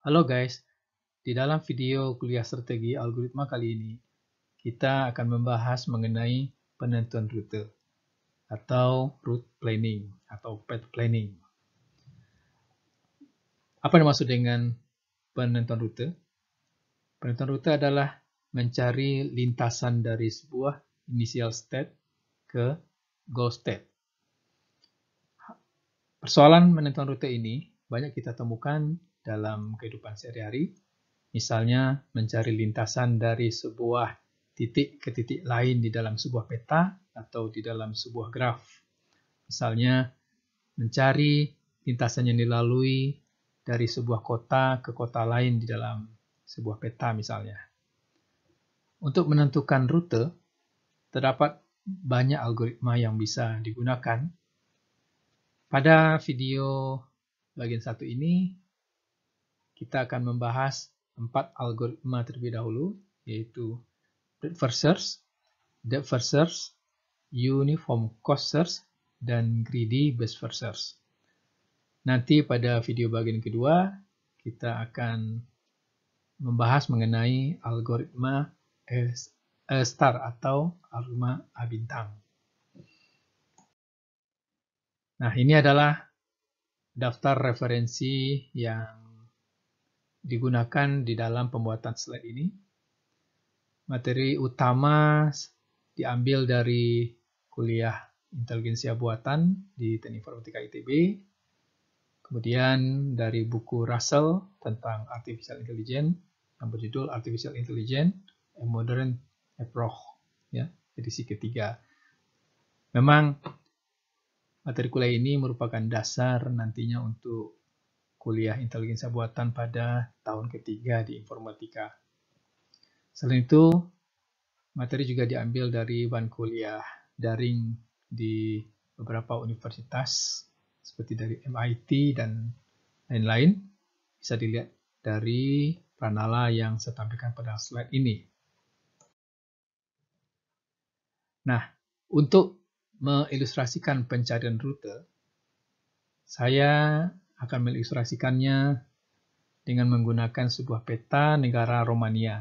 Halo guys, di dalam video kuliah strategi algoritma kali ini, kita akan membahas mengenai penentuan rute atau route planning atau path planning. Apa yang dimaksud dengan penentuan rute? Penentuan rute adalah mencari lintasan dari sebuah initial state ke goal state. Persoalan penentuan rute ini banyak kita temukan dalam kehidupan sehari-hari. Misalnya mencari lintasan dari sebuah titik ke titik lain di dalam sebuah peta atau di dalam sebuah graf. Misalnya mencari lintasan yang dilalui dari sebuah kota ke kota lain di dalam sebuah peta misalnya. Untuk menentukan rute, terdapat banyak algoritma yang bisa digunakan. Pada video bagian 1 ini, kita akan membahas 4 algoritma terlebih dahulu, yaitu breadth first search, depth first search, uniform cost search, dan greedy best first search. Nanti pada video bagian kedua, kita akan membahas mengenai algoritma A-star atau algoritma A-bintang. Nah, ini adalah daftar referensi yang digunakan di dalam pembuatan slide ini. Materi utama diambil dari kuliah intelijensia buatan di Teknik Informatika ITB, kemudian dari buku Russell tentang Artificial Intelligence yang berjudul Artificial Intelligence, A Modern Approach, ya, edisi ketiga. Memang materi kuliah ini merupakan dasar nantinya untuk kuliah intelijensia buatan pada tahun ketiga di informatika. Selain itu, materi juga diambil dari bahan kuliah daring di beberapa universitas seperti dari MIT dan lain-lain. Bisa dilihat dari pranala yang saya tampilkan pada slide ini. Nah, untuk mengilustrasikan pencarian rute, saya akan mengilustrasikannya dengan menggunakan sebuah peta negara Romania.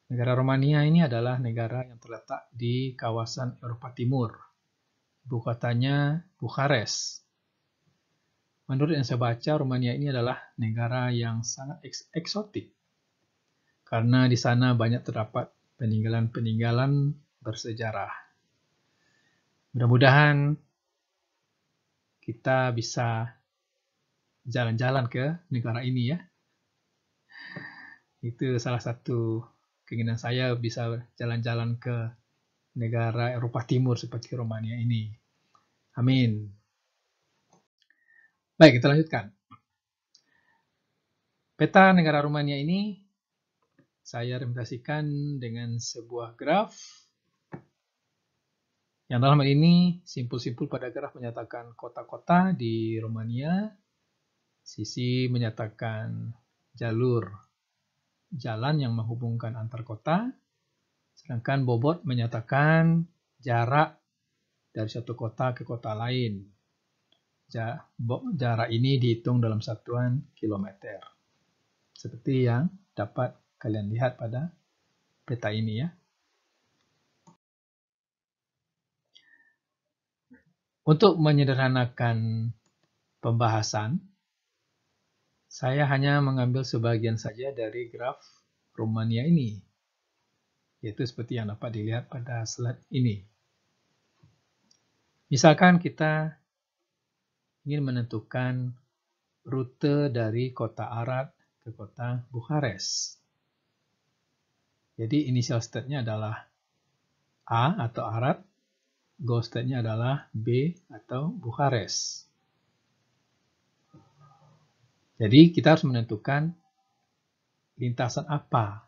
Negara Romania ini adalah negara yang terletak di kawasan Eropa Timur. Ibu kotanya Bukares. Menurut yang saya baca, Romania ini adalah negara yang sangat eksotik. Karena di sana banyak terdapat peninggalan-peninggalan bersejarah. Mudah-mudahan kita bisa jalan-jalan ke negara ini ya. Itu salah satu keinginan saya, bisa jalan-jalan ke negara Eropa Timur seperti Romania ini. Amin. Baik, kita lanjutkan. Peta negara Romania ini saya representasikan dengan sebuah graf. Yang dalam hal ini, simpul-simpul pada graf menyatakan kota-kota di Romania. Sisi menyatakan jalur jalan yang menghubungkan antar kota. Sedangkan bobot menyatakan jarak dari satu kota ke kota lain. Jarak ini dihitung dalam satuan kilometer. Seperti yang dapat kalian lihat pada peta ini ya. Untuk menyederhanakan pembahasan, saya hanya mengambil sebagian saja dari graf Romania ini, yaitu seperti yang dapat dilihat pada slide ini. Misalkan kita ingin menentukan rute dari kota Arad ke kota Bukares. Jadi initial state-nya adalah A atau Arad, goal state-nya adalah B atau Bukares. Jadi kita harus menentukan lintasan apa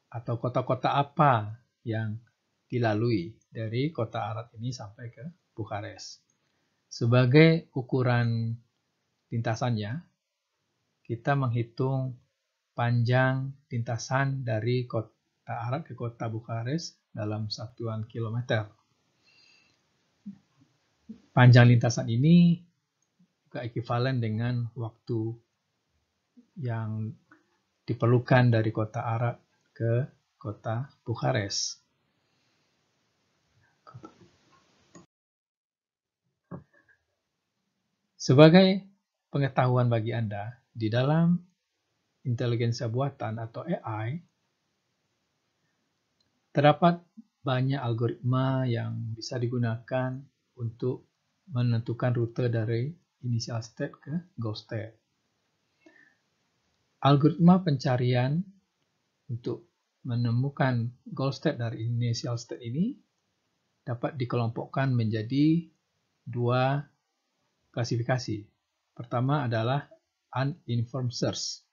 atau kota-kota apa yang dilalui dari kota Arad ini sampai ke Bukares. Sebagai ukuran lintasannya, kita menghitung panjang lintasan dari kota Arad ke kota Bukares dalam satuan kilometer. Panjang lintasan ini juga ekuivalen dengan waktu yang diperlukan dari kota Arak ke kota Bukares. Sebagai pengetahuan bagi Anda, di dalam intelijensia buatan atau AI, terdapat banyak algoritma yang bisa digunakan untuk menentukan rute dari initial state ke goal state. Algoritma pencarian untuk menemukan goal state dari initial state ini dapat dikelompokkan menjadi dua klasifikasi. Pertama adalah uninformed search.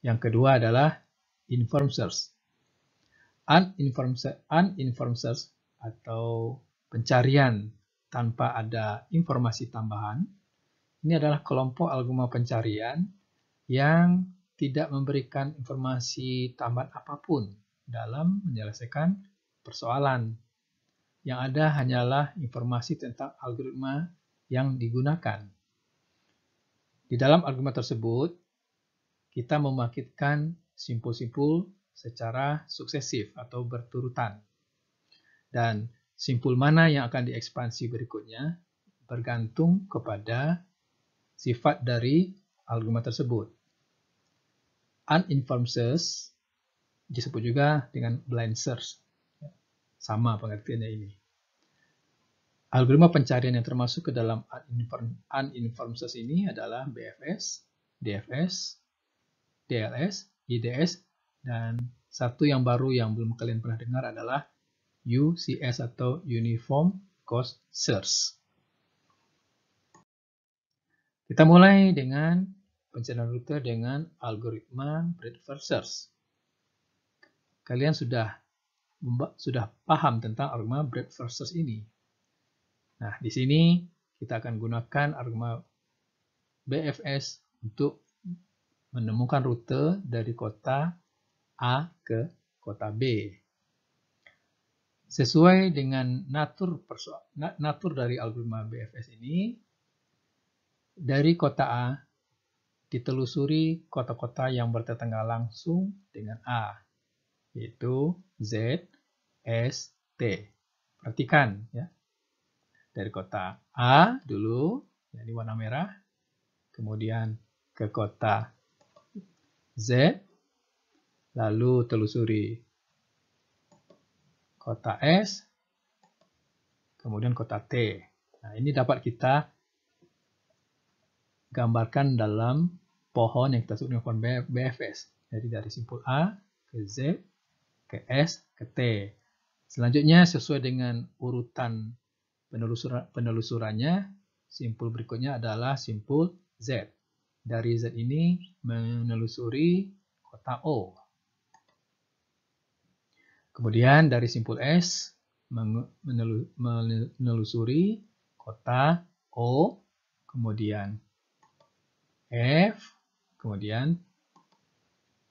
Yang kedua adalah informed search. Uninformed search atau pencarian tanpa ada informasi tambahan, ini adalah kelompok algoritma pencarian yang tidak memberikan informasi tambahan apapun dalam menyelesaikan persoalan. Yang ada hanyalah informasi tentang algoritma yang digunakan. Di dalam algoritma tersebut, kita membangkitkan simpul-simpul secara suksesif atau berturutan. Dan simpul mana yang akan diekspansi berikutnya bergantung kepada sifat dari algoritma tersebut. Uninformed search disebut juga dengan blind search. Sama pengertiannya ini. Algoritma pencarian yang termasuk ke dalam uninformed search ini adalah BFS, DFS, DLS, IDS, dan satu yang baru yang belum kalian pernah dengar adalah UCS atau Uniform Cost Search. Kita mulai dengan pencarian rute dengan algoritma breadth first search. Kalian sudah paham tentang algoritma breadth first search ini. Nah, di sini kita akan gunakan algoritma BFS untuk menemukan rute dari kota A ke kota B. Sesuai dengan natur dari algoritma BFS ini, dari kota A ditelusuri kota-kota yang bertetangga langsung dengan A, yaitu Z, S, T. Perhatikan ya. Dari kota A dulu, ini warna merah, kemudian ke kota Z, lalu telusuri kota S, kemudian kota T. Nah, ini dapat kita gambarkan dalam pohon yang kita sebut dengan pohon BFS. Jadi dari simpul A ke Z, ke S, ke T. Selanjutnya sesuai dengan urutan penelusurannya, simpul berikutnya adalah simpul Z. Dari Z ini menelusuri kota O. Kemudian dari simpul S menelusuri kota O, kemudian F, kemudian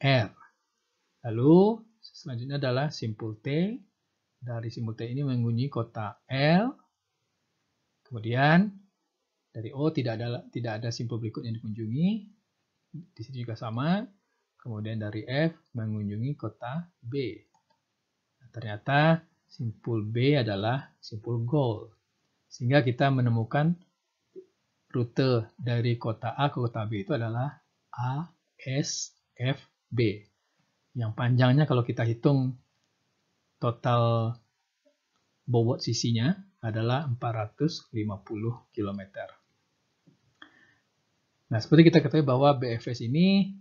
R. Lalu selanjutnya adalah simpul T. Dari simpul T ini mengunjungi kota L. Kemudian dari O tidak ada simpul berikut yang dikunjungi. Di sini juga sama. Kemudian dari F mengunjungi kota B. Nah, ternyata simpul B adalah simpul goal. Sehingga kita menemukan rute dari kota A ke kota B itu adalah A, S, F, B. Yang panjangnya kalau kita hitung total bobot sisinya adalah 450 km. Nah, seperti kita ketahui bahwa BFS ini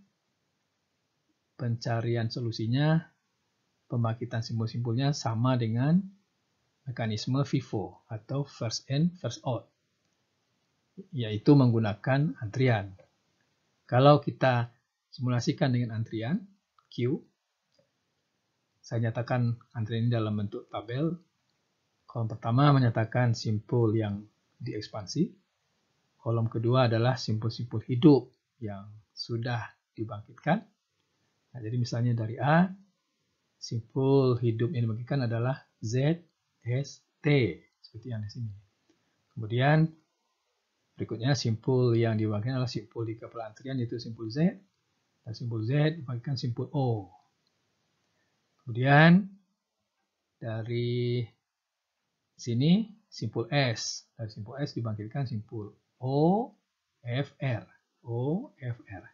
pencarian solusinya, pembangkitan simpul-simpulnya sama dengan mekanisme FIFO atau first in, first out, yaitu menggunakan antrian. Kalau kita simulasikan dengan antrian, Q, saya nyatakan antrian ini dalam bentuk tabel. Kolom pertama menyatakan simpul yang diekspansi. Kolom kedua adalah simpul-simpul hidup yang sudah dibangkitkan. Nah, jadi misalnya dari A, simpul hidup yang dibangkitkan adalah Z, S, T. Seperti yang di sini. Kemudian Berikutnya simpul yang dibagikan adalah simpul di kepala antrian, yaitu simpul Z. Dan simpul Z dibagikan simpul O. Kemudian dari sini simpul S. Dari simpul S dibangkitkan simpul OFR. OFR.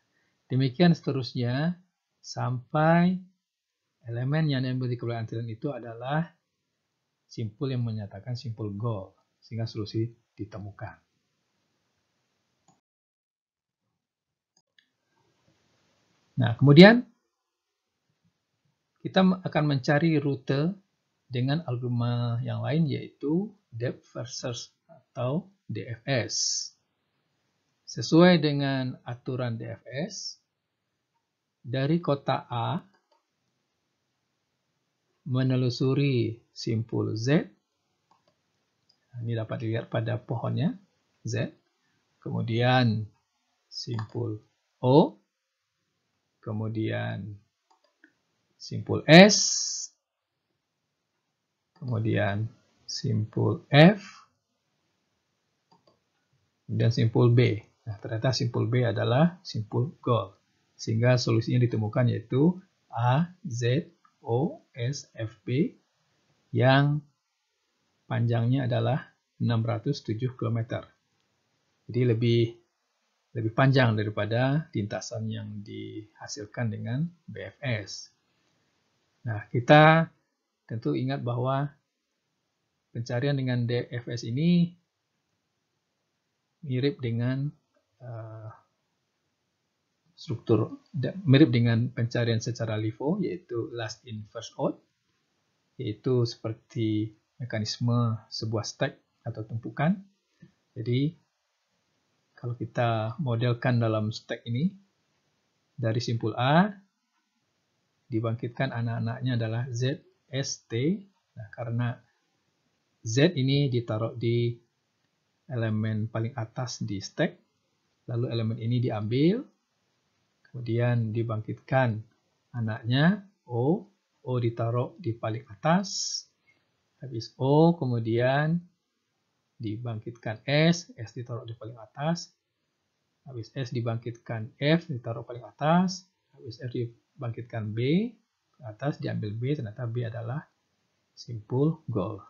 Demikian seterusnya sampai elemen yang diambil di kepala antrian itu adalah simpul yang menyatakan simpul goal, sehingga solusi ditemukan. Nah, kemudian kita akan mencari rute dengan algoritma yang lain, yaitu depth first search atau DFS. Sesuai dengan aturan DFS, dari kota A menelusuri simpul Z. Ini dapat dilihat pada pohonnya Z. Kemudian simpul O. Kemudian simpul S. Kemudian simpul F. Dan simpul B. Nah, ternyata simpul B adalah simpul goal. Sehingga solusinya ditemukan yaitu A, Z, O, S, F, B yang panjangnya adalah 607 km. Jadi lebih panjang daripada lintasan yang dihasilkan dengan BFS. Nah, kita tentu ingat bahwa pencarian dengan DFS ini mirip dengan mirip dengan pencarian secara LIFO, yaitu last in first out, yaitu seperti mekanisme sebuah stack atau tumpukan. Jadi kalau kita modelkan dalam stack ini, dari simpul A dibangkitkan anak-anaknya adalah Z, S, T. Nah, karena Z ini ditaruh di elemen paling atas di stack, lalu elemen ini diambil, kemudian dibangkitkan anaknya O, O ditaruh di paling atas, habis O kemudian dibangkitkan S, S ditaruh di paling atas, habis S dibangkitkan F ditaruh paling atas, habis F dibangkitkan B ke atas, diambil B, ternyata B adalah simpul goal.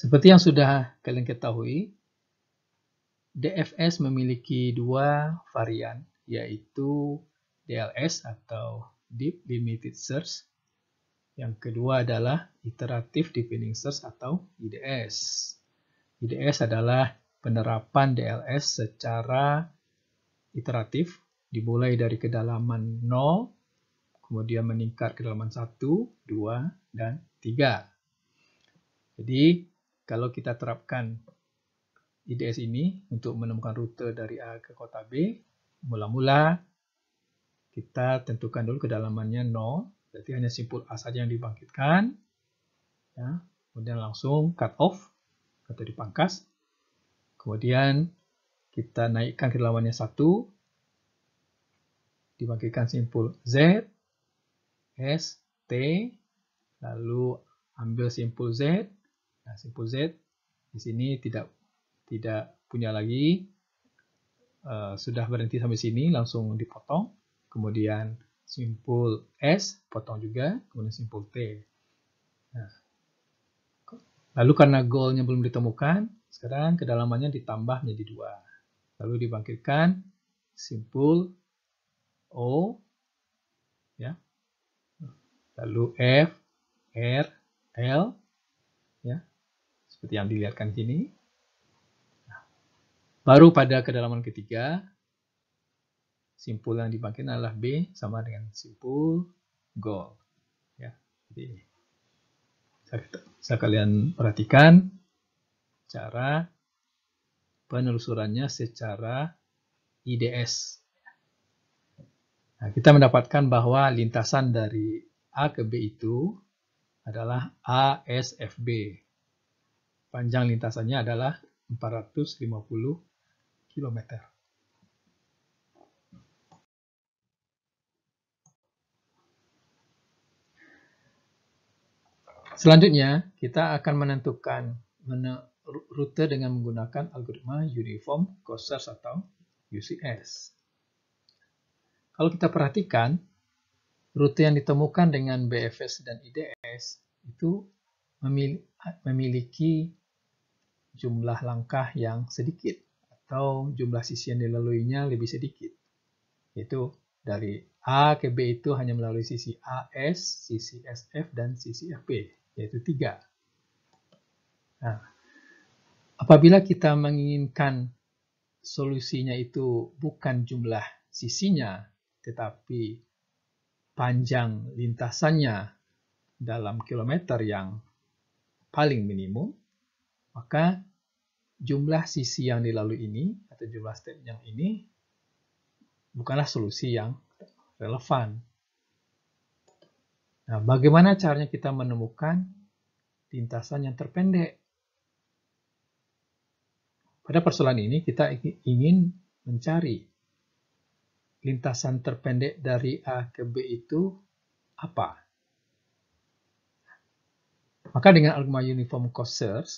Seperti yang sudah kalian ketahui, DFS memiliki dua varian, yaitu DLS atau Deep Limited Search. Yang kedua adalah Iterative Deepening Search atau IDS. IDS adalah penerapan DLS secara iteratif, dimulai dari kedalaman 0, kemudian meningkat ke kedalaman 1, 2, dan 3. Jadi, kalau kita terapkan IDS ini untuk menemukan rute dari A ke kota B, mula-mula kita tentukan dulu kedalamannya 0, berarti hanya simpul A saja yang dibangkitkan, ya, kemudian langsung cut off atau dipangkas, kemudian kita naikkan kedalamannya 1, dibangkitkan simpul Z, S, T, lalu ambil simpul Z. Nah, simpul Z di sini tidak punya lagi, sudah berhenti sampai sini, langsung dipotong. Kemudian simpul S, potong juga, kemudian simpul T. Nah, lalu karena goalnya belum ditemukan, sekarang kedalamannya ditambah menjadi 2. Lalu dibangkitkan simpul O, ya, lalu F, R, L, ya, seperti yang dilihatkan di sini. Baru pada kedalaman ketiga, simpul yang dibangkitkan adalah B sama dengan simpul goal. Ya, jadi kalian perhatikan cara penelusurannya secara IDS. Nah, kita mendapatkan bahwa lintasan dari A ke B itu adalah ASFB. Panjang lintasannya adalah 450 km. Selanjutnya, kita akan menentukan rute dengan menggunakan algoritma Uniform Cost Search atau UCS. Kalau kita perhatikan, rute yang ditemukan dengan BFS dan IDS itu memiliki jumlah langkah yang sedikit atau jumlah sisi yang dilaluinya lebih sedikit. Yaitu dari A ke B itu hanya melalui sisi AS, sisi SF, dan sisi FB, yaitu 3. Nah, apabila kita menginginkan solusinya itu bukan jumlah sisinya, tetapi panjang lintasannya dalam kilometer yang paling minimum, maka jumlah sisi yang dilalui ini atau jumlah step yang ini bukanlah solusi yang relevan. Nah, bagaimana caranya kita menemukan lintasan yang terpendek? Pada persoalan ini kita ingin mencari lintasan terpendek dari A ke B itu apa? Maka dengan algoritma Uniform Cost Search,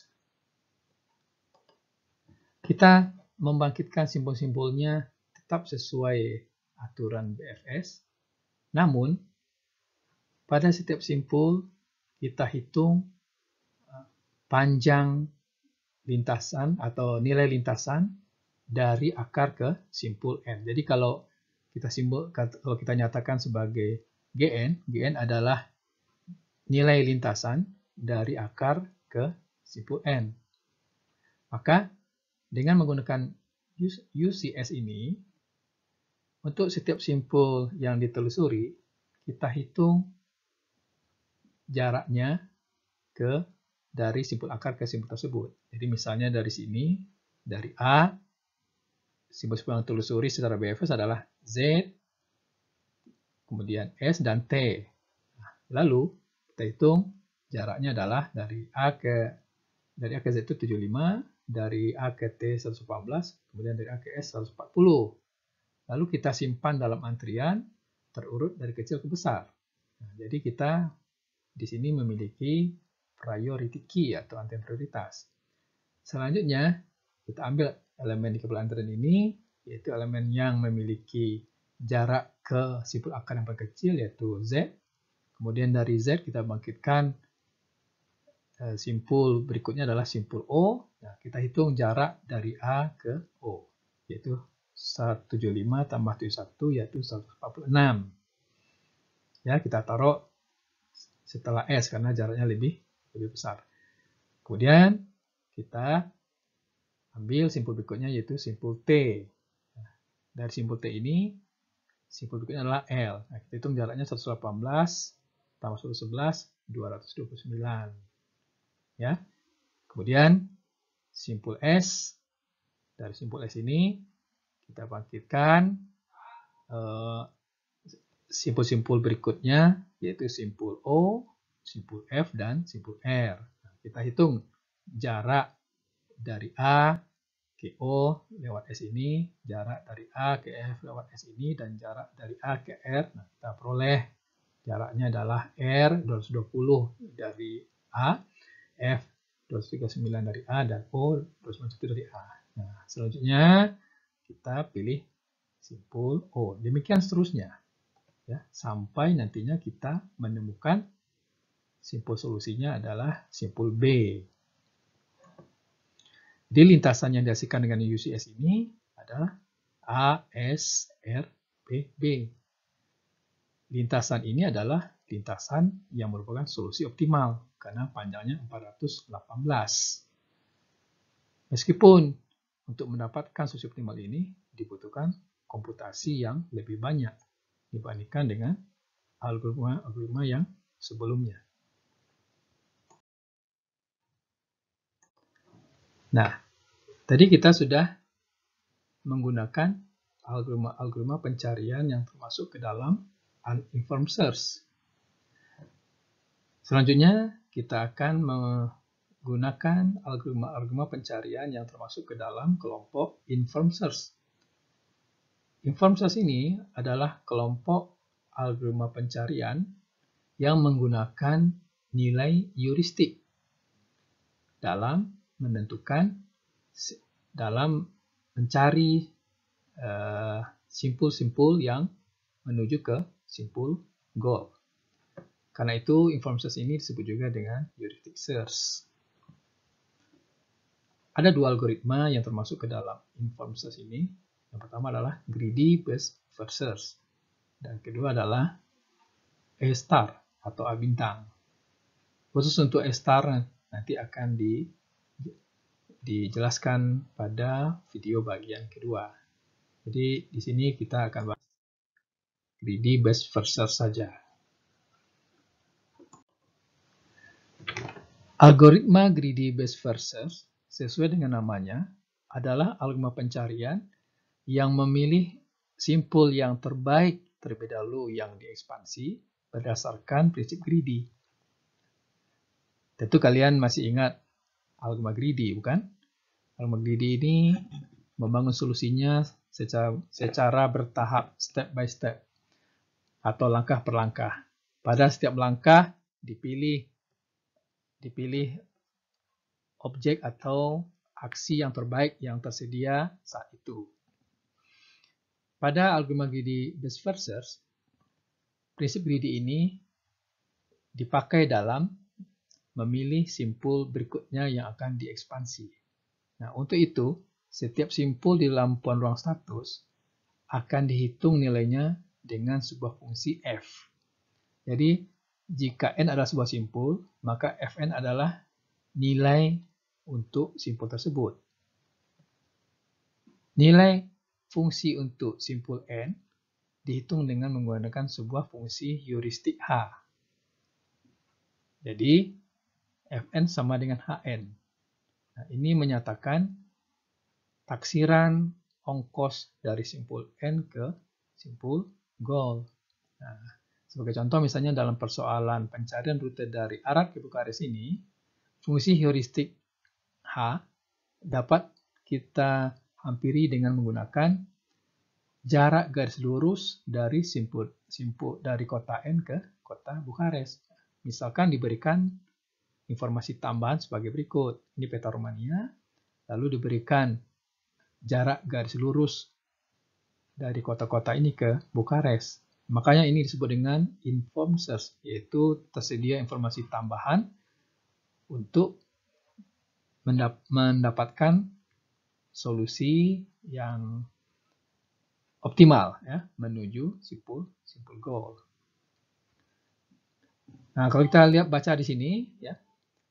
kita membangkitkan simbol-simbolnya tetap sesuai aturan BFS. Namun, pada setiap simpul kita hitung panjang lintasan atau nilai lintasan dari akar ke simpul N. Jadi kalau kita nyatakan sebagai GN adalah nilai lintasan dari akar ke simpul N. Maka dengan menggunakan UCS ini, untuk setiap simpul yang ditelusuri, kita hitung jaraknya dari simpul akar ke simpul tersebut. Jadi misalnya dari sini, dari A, simpul-simpul yang ditelusuri secara BFS adalah Z, kemudian S, dan T. Lalu kita hitung jaraknya adalah dari A ke Z itu 75, dari A ke T 114, kemudian dari A ke S 140. Lalu kita simpan dalam antrian terurut dari kecil ke besar. Nah, jadi kita di sini memiliki priority key atau antrian prioritas. Selanjutnya kita ambil elemen di kabel antrian ini, yaitu elemen yang memiliki jarak ke simpul akar yang paling kecil, yaitu Z. Kemudian dari Z kita bangkitkan simpul berikutnya adalah simpul O. Nah, kita hitung jarak dari A ke O, yaitu 175 tambah 71, yaitu 146. Ya, kita taruh setelah S karena jaraknya lebih besar. Kemudian kita ambil simpul berikutnya yaitu simpul T. Nah, dari simpul T ini, simpul berikutnya adalah L. Nah, kita hitung jaraknya 118 tambah 111, 229. Ya. Kemudian simpul S, dari simpul S ini kita bangkitkan simpul-simpul berikutnya yaitu simpul O, simpul F, dan simpul R. Nah, kita hitung jarak dari A ke O lewat S ini, jarak dari A ke F lewat S ini, dan jarak dari A ke R. Nah, kita peroleh jaraknya adalah R 220 dari A, F 239 dari A, dan O 291 dari A. Nah, selanjutnya kita pilih simpul O. Demikian seterusnya. Ya, sampai nantinya kita menemukan simpul solusinya adalah simpul B. Jadi lintasan yang dihasilkan dengan UCS ini adalah A, S, R, B, B. Lintasan ini adalah lintasan yang merupakan solusi optimal karena panjangnya 418. Meskipun untuk mendapatkan solusi optimal ini dibutuhkan komputasi yang lebih banyak dibandingkan dengan algoritma yang sebelumnya. Nah, tadi kita sudah menggunakan algoritma pencarian yang termasuk ke dalam uninformed search. Selanjutnya, kita akan menggunakan algoritma pencarian yang termasuk ke dalam kelompok informed search. Informed search ini adalah kelompok algoritma pencarian yang menggunakan nilai heuristik dalam menentukan, dalam mencari simpul-simpul yang menuju ke simpul goal. Karena itu, informed search ini disebut juga dengan heuristic search. Ada dua algoritma yang termasuk ke dalam informed search ini. Yang pertama adalah greedy best first search. Dan kedua adalah A star atau A bintang. Khusus untuk A star nanti akan dijelaskan pada video bagian kedua. Jadi di sini kita akan bahas greedy best first search saja. Algoritma greedy best first search sesuai dengan namanya adalah algoritma pencarian yang memilih simpul yang terbaik terlebih dahulu yang diekspansi berdasarkan prinsip greedy. Tentu kalian masih ingat algoritma greedy, bukan? Algoritma greedy ini membangun solusinya secara bertahap, step by step, atau langkah per langkah. Pada setiap langkah dipilih objek atau aksi yang terbaik yang tersedia saat itu. Pada algoritma greedy best first search, prinsip greedy ini dipakai dalam memilih simpul berikutnya yang akan diekspansi. Nah, untuk itu, setiap simpul di lampuan ruang status akan dihitung nilainya dengan sebuah fungsi f. Jadi, jika n adalah sebuah simpul, maka fn adalah nilai untuk simpul tersebut. Nilai fungsi untuk simpul n dihitung dengan menggunakan sebuah fungsi heuristik h. Jadi, fn sama dengan hn. Nah, ini menyatakan taksiran ongkos dari simpul n ke simpul goal. Nah, sebagai contoh misalnya dalam persoalan pencarian rute dari Arad ke Bukares ini, fungsi heuristik h dapat kita hampiri dengan menggunakan jarak garis lurus dari simpul dari kota N ke kota Bukares. Misalkan diberikan informasi tambahan sebagai berikut. Ini peta Romania, lalu diberikan jarak garis lurus dari kota-kota ini ke Bukares. Makanya ini disebut dengan informed search, yaitu tersedia informasi tambahan untuk mendapatkan solusi yang optimal ya, menuju simpul goal. Nah, kalau kita lihat baca di sini ya,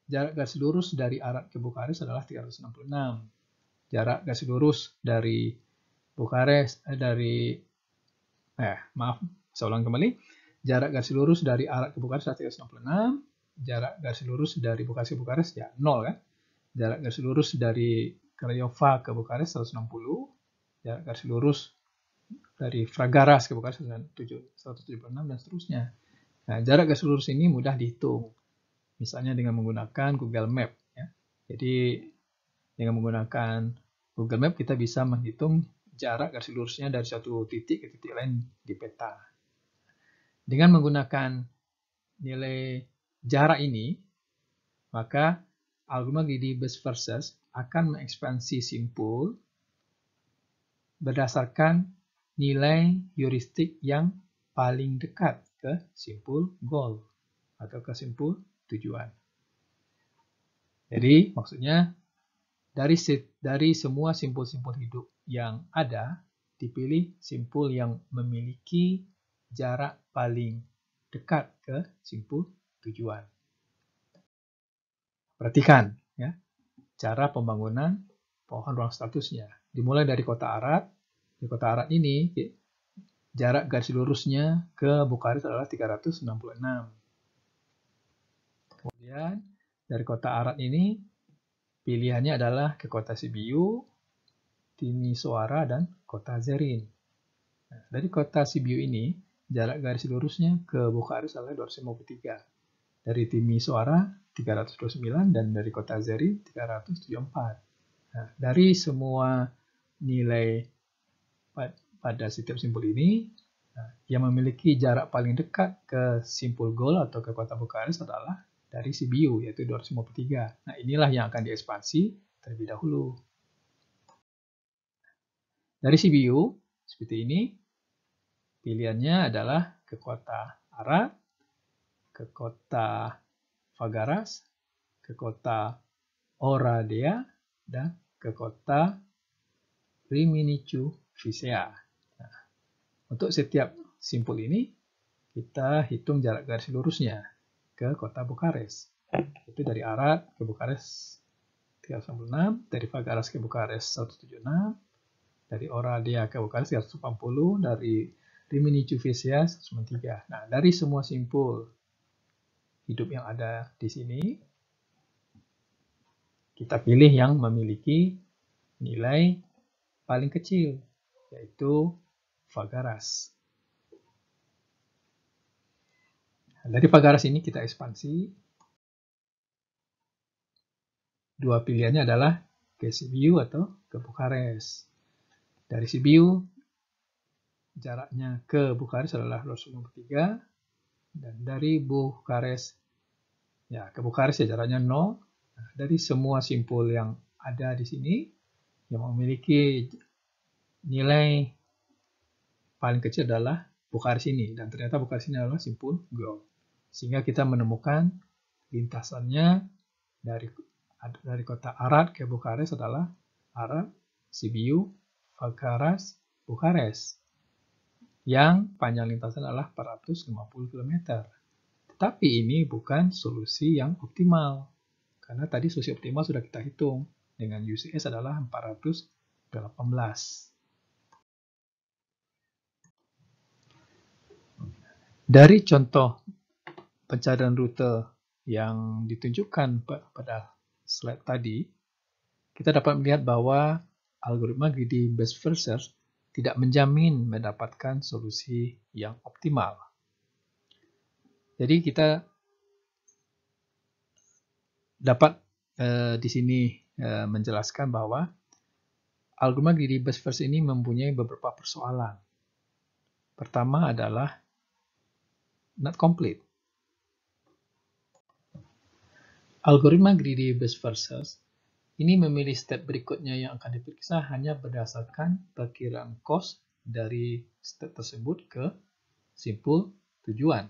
jarak garis lurus dari Arad ke Bukares adalah 366. Jarak garis lurus dari Bukares saya ulang kembali. Jarak garis lurus dari Arad ke Bukares adalah 366. Jarak garis lurus dari Bukares ke Bukares ya 0 kan. Jarak garis lurus dari Craiova ke Bukares 160. Jarak garis lurus dari Fragaras ke Bukares 176 dan seterusnya. Nah, jarak garis lurus ini mudah dihitung. Misalnya dengan menggunakan Google Map ya. Jadi dengan menggunakan Google Map kita bisa menghitung jarak garis lurusnya dari satu titik ke titik lain di peta. Dengan menggunakan nilai jarak ini, maka algoritma greedy best first search akan mengekspansi simpul berdasarkan nilai heuristik yang paling dekat ke simpul goal atau ke simpul tujuan. Jadi maksudnya dari semua simpul-simpul hidup yang ada, dipilih simpul yang memiliki jarak paling dekat ke simpul tujuan. Perhatikan ya, cara pembangunan pohon ruang statusnya. Dimulai dari kota Arad. Di kota Arad ini, jarak garis lurusnya ke Bukares adalah 366. Kemudian dari kota Arad ini, pilihannya adalah ke kota Sibiu, Timisoara, dan kota Zerin. Nah, dari kota Sibiu ini, jarak garis lurusnya ke Bukares adalah 253. Dari Timisoara 329 dan dari kota Zerin 374. Nah, dari semua nilai pada setiap simpul ini, yang memiliki jarak paling dekat ke simpul goal atau ke kota Bukares adalah dari CBU, yaitu 253. Nah, inilah yang akan diekspansi terlebih dahulu. Dari CBU, seperti ini, pilihannya adalah ke kota Arad, ke kota Fagaras, ke kota Oradea, dan ke kota Riminicu Visea. Nah, untuk setiap simpul ini, kita hitung jarak garis lurusnya ke kota Bukares. Itu dari Arad ke Bukares 396, dari Fagaras ke Bukares 176, dari Oradea ke Bukares 380, dari Rimini Visea 193. Nah, dari semua simpul hidup yang ada di sini, kita pilih yang memiliki nilai paling kecil, yaitu Fagaras. Dari Fagaras ini kita ekspansi. Dua pilihannya adalah ke Sibiu atau ke Bukares. Dari Sibiu, jaraknya ke Bukares adalah 253. Dan dari Bukares, ya ke Bukares ya jaraknya 0. Nah, dari semua simpul yang ada di sini, yang memiliki nilai paling kecil adalah Bukares ini. Dan ternyata Bukares ini adalah simpul gold. Sehingga kita menemukan lintasannya dari kota Arad ke Bukares adalah Arad, Sibiu, Fagaras, Bukares. Yang panjang lintasan adalah 450 km. Tetapi ini bukan solusi yang optimal. Karena tadi solusi optimal sudah kita hitung. Dengan UCS adalah 418. Dari contoh pencarian rute yang ditunjukkan pada slide tadi, kita dapat melihat bahwa algoritma greedy best first search tidak menjamin mendapatkan solusi yang optimal. Jadi kita dapat di sini menjelaskan bahwa algoritma greedy best first ini mempunyai beberapa persoalan. Pertama adalah not complete. Algoritma greedy best first search ini memilih step berikutnya yang akan diperiksa hanya berdasarkan perkiraan cost dari step tersebut ke simpul tujuan.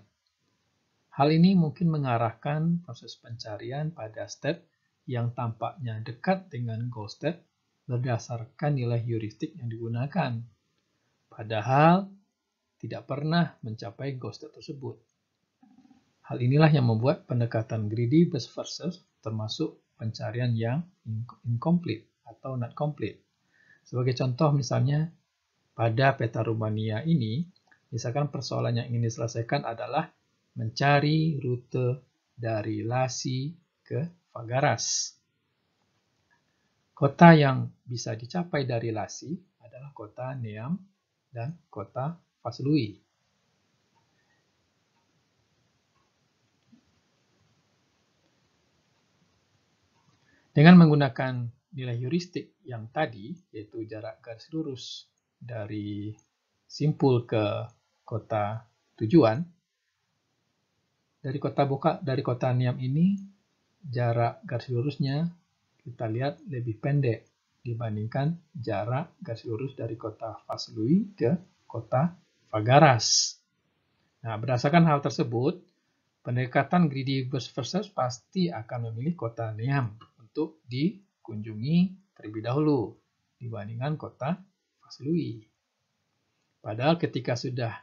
Hal ini mungkin mengarahkan proses pencarian pada step yang tampaknya dekat dengan goal step berdasarkan nilai heuristik yang digunakan, padahal tidak pernah mencapai goal step tersebut. Hal inilah yang membuat pendekatan greedy best first search termasuk pencarian yang incomplete atau not complete. Sebagai contoh misalnya, pada peta Rumania ini, misalkan persoalan yang ingin diselesaikan adalah mencari rute dari Lasi ke Fagaras. Kota yang bisa dicapai dari Lasi adalah kota Neam dan kota Vaslui. Dengan menggunakan nilai heuristik yang tadi, yaitu jarak garis lurus dari simpul ke kota tujuan, dari kota Niam ini, jarak garis lurusnya kita lihat lebih pendek dibandingkan jarak garis lurus dari kota Vaslui ke kota Fagaras. Nah, berdasarkan hal tersebut, pendekatan greedy best first search pasti akan memilih kota Niam untuk dikunjungi terlebih dahulu dibandingkan kota Vaslui. Padahal ketika sudah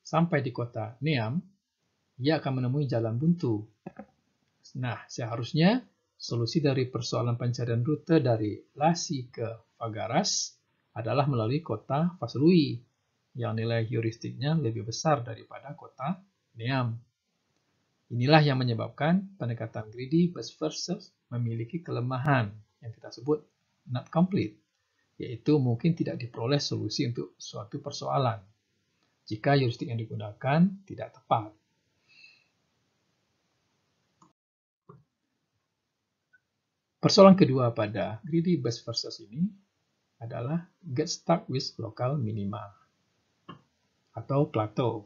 sampai di kota Niam, ia akan menemui jalan buntu. Nah, seharusnya solusi dari persoalan pencarian rute dari Lasi ke Fagaras adalah melalui kota Vaslui, yang nilai heuristiknya lebih besar daripada kota Niam. Inilah yang menyebabkan pendekatan greedy best first search memiliki kelemahan yang kita sebut not complete, yaitu mungkin tidak diperoleh solusi untuk suatu persoalan jika heuristik yang digunakan tidak tepat. Persoalan kedua pada greedy best first search ini adalah get stuck with local minima atau plateau.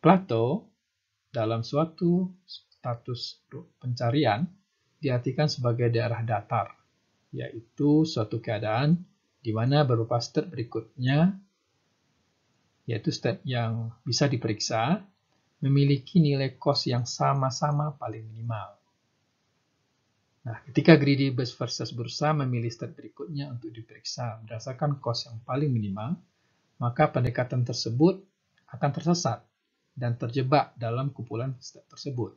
Plateau dalam suatu status pencarian diartikan sebagai daerah datar, yaitu suatu keadaan di mana beberapa state berikutnya, yaitu state yang bisa diperiksa, memiliki nilai cost yang sama-sama paling minimal. Nah, ketika greedy best versus berusaha memilih state berikutnya untuk diperiksa berdasarkan cost yang paling minimal, maka pendekatan tersebut akan tersesat dan terjebak dalam kumpulan state tersebut.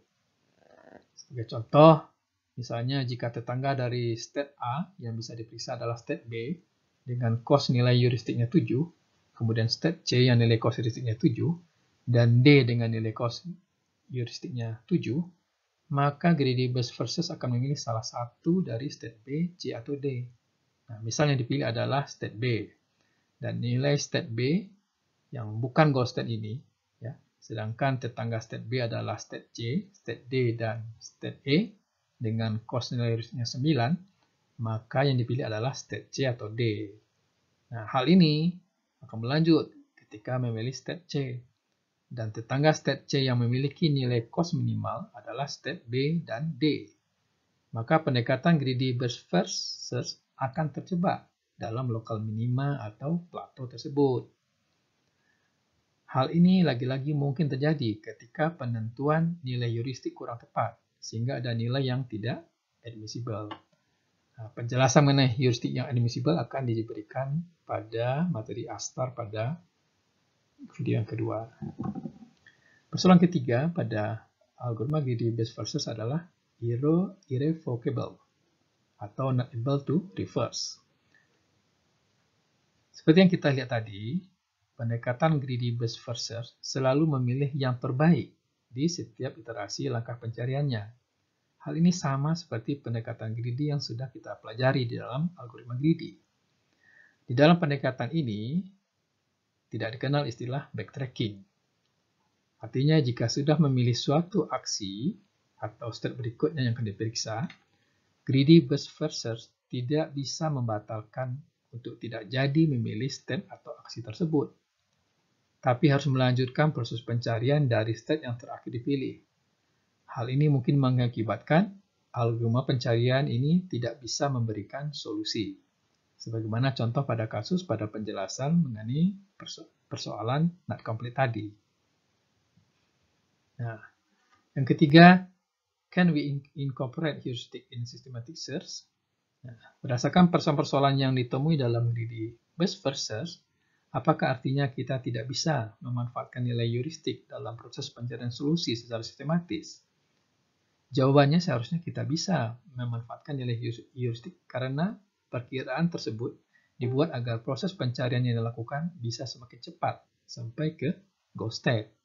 Sebagai contoh, misalnya jika tetangga dari state A yang bisa diperiksa adalah state B dengan cost nilai heuristiknya 7, kemudian state C yang nilai cost heuristiknya 7, dan D dengan nilai cost heuristiknya 7, maka greedy best versus akan memilih salah satu dari state B, C, atau D. Nah, misal yang dipilih adalah state B. Dan nilai state B yang bukan goal state ini, ya, sedangkan tetangga state B adalah state C, state D, dan state E dengan cost nilai heuristiknya 9, maka yang dipilih adalah state C atau D. Nah, hal ini akan berlanjut ketika memilih state C. Dan tetangga state C yang memiliki nilai cost minimal adalah state B dan D. Maka pendekatan greedy best versus akan terjebak dalam lokal minima atau plateau tersebut. Hal ini lagi-lagi mungkin terjadi ketika penentuan nilai heuristik kurang tepat, sehingga ada nilai yang tidak admissible. Nah, penjelasan mengenai heuristik yang admissible akan diberikan pada materi ASTAR pada video yang kedua. Persoalan ketiga pada algoritma greedy best versus adalah irrevocable atau not able to reverse. Seperti yang kita lihat tadi, pendekatan greedy best versus selalu memilih yang terbaik di setiap iterasi langkah pencariannya. Hal ini sama seperti pendekatan greedy yang sudah kita pelajari di dalam algoritma greedy. Di dalam pendekatan ini, tidak dikenal istilah backtracking. Artinya, jika sudah memilih suatu aksi atau step berikutnya yang akan diperiksa, greedy best versus tidak bisa membatalkan untuk tidak jadi memilih step atau aksi tersebut, tapi harus melanjutkan proses pencarian dari step yang terakhir dipilih. Hal ini mungkin mengakibatkan algoritma pencarian ini tidak bisa memberikan solusi, sebagaimana contoh pada kasus pada penjelasan mengenai persoalan not complete tadi. Nah, yang ketiga, can we incorporate heuristic in systematic search? Nah, berdasarkan persoalan-persoalan yang ditemui dalam greedy best versus, apakah artinya kita tidak bisa memanfaatkan nilai heuristik dalam proses pencarian solusi secara sistematis? Jawabannya seharusnya kita bisa memanfaatkan nilai heuristik karena perkiraan tersebut dibuat agar proses pencarian yang dilakukan bisa semakin cepat sampai ke goal state.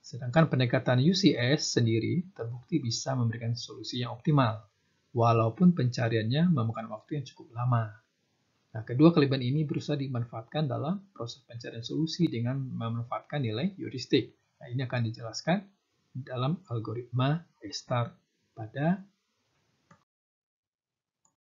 Sedangkan pendekatan UCS sendiri terbukti bisa memberikan solusi yang optimal, walaupun pencariannya memakan waktu yang cukup lama. Nah, kedua kelebihan ini berusaha dimanfaatkan dalam proses pencarian solusi dengan memanfaatkan nilai heuristik. Nah, ini akan dijelaskan dalam algoritma ASTAR pada